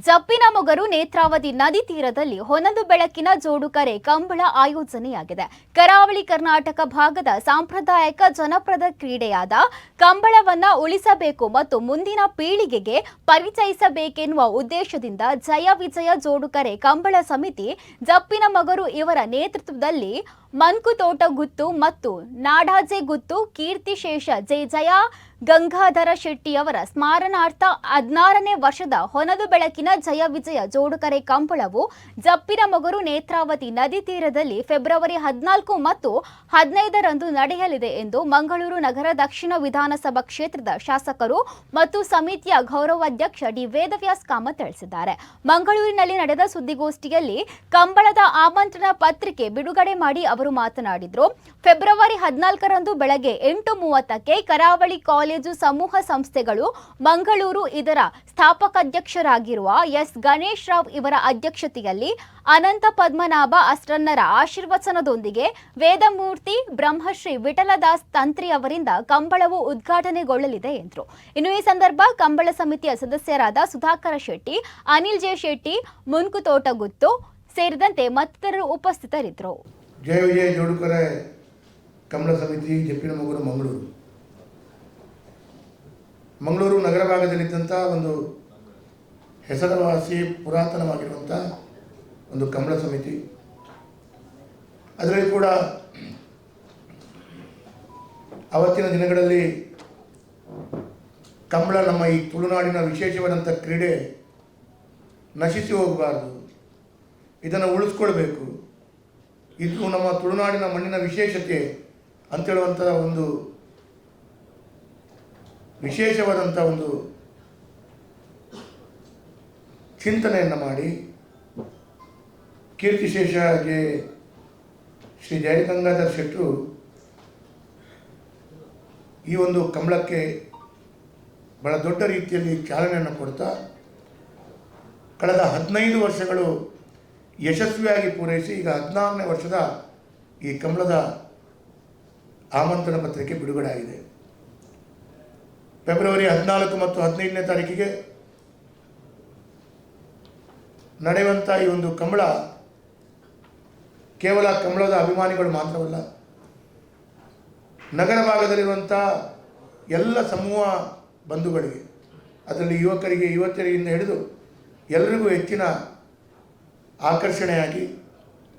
ಜಪ್ಪಿನ ಮೊಗರು ನೇತ್ರಾವತಿ ನದಿ ತೀರದಲ್ಲಿ ಹೊನಲು ಬೆಳಕಿನ ಜೋಡುಕರೆ ಕಂಬಳ ಆಯೋಜನೆಯಾಗಿದೆ. ಕರಾವಳಿ ಕರ್ನಾಟಕ ಭಾಗದ ಸಾಂಪ್ರದಾಯಿಕ ಜನಪ್ರಿಯ ಕ್ರೀಡೆಯಾದ ಕಂಬಳವನ್ನ ಉಳಿಸಬೇಕು ಮತ್ತು ಮುಂದಿನ ಪೀಳಿಗೆಗೆ ಪರಿಚಯಿಸಬೇಕೆನ್ನುವ ಉದ್ದೇಶದಿಂದ ಜಯ ವಿಜಯ ಜೋಡುಕರೆ ಕಂಬಳ ಸಮಿತಿ ಜಪ್ಪಿನ ಮೊಗರು ಇವರ ನೇತೃತ್ವದಲ್ಲಿ ಮಂಕುತೋಟ ಗುತ್ತು ಮತ್ತು ನಾಡಾಜೆ ಗುತ್ತು ಕೀರ್ತಿಶೇಷ ಜಯ ಗಂಗಾಧರ ಶೆಟ್ಟಿಯವರ ಸ್ಮರಣಾರ್ಥ 16ನೇ ವರ್ಷದ ಹೊನಲು ಬೆಳಕಿನ ಜಯ ವಿಜಯ ಜೋಡುಕರೆ ಕಂಬಳವು ಜಪ್ಪಿನ ಮೊಗರು ನೇತ್ರಾವತಿ ನದಿ ತೀರದಲ್ಲಿ ಫೆಬ್ರವರಿ 14 ಮತ್ತು 15ರಂದು ನಡೆಯಲಿದೆ ಎಂದು ಮಂಗಳೂರು ನಗರ ದಕ್ಷಿಣ ವಿಧಾನಸಭಾ ಕ್ಷೇತ್ರದ ಶಾಸಕರು ಮತ್ತು ಸಮಿತಿಯ ಗೌರವಾಧ್ಯಕ್ಷ ಡಿ ವೇದವ್ಯಾಸ್ ಕಾಮತ್ ತಿಳಿಸಿದ್ದಾರೆ. ಮಂಗಳೂರಿನಲ್ಲಿ ನಡೆದ ಸುದ್ದಿಗೋಷ್ಠಿಯಲ್ಲಿ ಕಂಬಳದ ಆಮಂತ್ರಣ ಪತ್ರಿಕೆ ಬಿಡುಗಡೆ ಮಾಡಿ ಅವರು ಮಾತನಾಡಿದರು. ಫೆಬ್ರವರಿ 14ರಂದು ಬೆಳಗ್ಗೆ 8:30ಕ್ಕೆ ಕರಾವಳಿ ಕಾಲೇಜು ಸಮೂಹ ಸಂಸ್ಥೆಗಳು ಮಂಗಳೂರು ಇದರ ಸ್ಥಾಪಕಾಧ್ಯಕ್ಷರಾಗಿರುವ ಎಸ್ ಗಣೇಶ್ ರಾವ್ ಇವರ ಅಧ್ಯಕ್ಷತೆಯಲ್ಲಿ ಅನಂತ ಪದ್ಮನಾಭ ಅಸ್ರನ್ನರ ಆಶೀರ್ವಚನದೊಂದಿಗೆ ವೇದಮೂರ್ತಿ ಬ್ರಹ್ಮಶ್ರೀ ವಿಠಲದಾಸ್ ತಂತ್ರಿ ಅವರಿಂದ ಕಂಬಳವು ಉದ್ಘಾಟನೆಗೊಳ್ಳಲಿದೆ ಎಂದರು. ಇನ್ನು ಈ ಸಂದರ್ಭ ಕಂಬಳ ಸಮಿತಿಯ ಸದಸ್ಯರಾದ ಸುಧಾಕರ ಶೆಟ್ಟಿ, ಅನಿಲ್ ಜೆ ಶೆಟ್ಟಿ, ಮುನ್ಕುತೋಟ ಗುತ್ತು ಸೇರಿದಂತೆ ಮತ್ತಿತರರು ಉಪಸ್ಥಿತರಿದ್ದರು. ಜಯ ವಿಜಯ ಜೋಡುಕರೆ ಕಂಬಳ ಸಮಿತಿ ಜಪ್ಪಿನ ಮೊಗರು ಮಂಗಳೂರು ನಗರ ಭಾಗದಲ್ಲಿದ್ದಂಥ ಒಂದು ಹೆಸರುವಾಸಿ ಪುರಾತನವಾಗಿರುವಂಥ ಒಂದು ಕಂಬಳ ಸಮಿತಿ. ಅದರಲ್ಲಿ ಕೂಡ ಆವತ್ತಿನ ದಿನಗಳಲ್ಲಿ ಕಂಬಳ ನಮ್ಮ ಈ ತುಳುನಾಡಿನ ವಿಶೇಷವಾದಂಥ ಕ್ರೀಡೆ ನಶಿಸಿ ಹೋಗಬಾರ್ದು, ಇದನ್ನು ಉಳಿಸ್ಕೊಳ್ಬೇಕು, ಇದು ನಮ್ಮ ತುಳುನಾಡಿನ ಮಣ್ಣಿನ ವಿಶೇಷತೆ ಅಂತೇಳುವಂಥ ಒಂದು ವಿಶೇಷವಾದಂಥ ಒಂದು ಚಿಂತನೆಯನ್ನು ಮಾಡಿ ಕೀರ್ತಿಶೇಷ ಶ್ರೀ ಜಯಗಂಗಾಧರ ಶೆಟ್ಟರು ಈ ಒಂದು ಕಂಬಳಕ್ಕೆ ಬಹಳ ದೊಡ್ಡ ರೀತಿಯಲ್ಲಿ ಚಾಲನೆಯನ್ನು ಕೊಡ್ತಾ ಕಳೆದ 15 ವರ್ಷಗಳು ಯಶಸ್ವಿಯಾಗಿ ಪೂರೈಸಿ ಈಗ 16ನೇ ವರ್ಷದ ಈ ಕಂಬಳದ ಆಮಂತ್ರಣ ಪತ್ರಿಕೆ ಬಿಡುಗಡೆ ಆಗಿದೆ. ಫೆಬ್ರವರಿ 14 ಮತ್ತು 15ನೇ ತಾರೀಕಿಗೆ ನಡೆಯುವಂಥ ಈ ಒಂದು ಕಂಬಳ ಕೇವಲ ಕಂಬಳದ ಅಭಿಮಾನಿಗಳು ಮಾತ್ರವಲ್ಲ, ನಗರ ಭಾಗದಲ್ಲಿರುವಂಥ ಎಲ್ಲ ಸಮೂಹ ಬಂಧುಗಳಿಗೆ, ಅದರಲ್ಲಿ ಯುವಕರಿಗೆ ಯುವತಿಯರಿಂದ ಹಿಡಿದು ಎಲ್ಲರಿಗೂ ಹೆಚ್ಚಿನ ಆಕರ್ಷಣೆಯಾಗಿ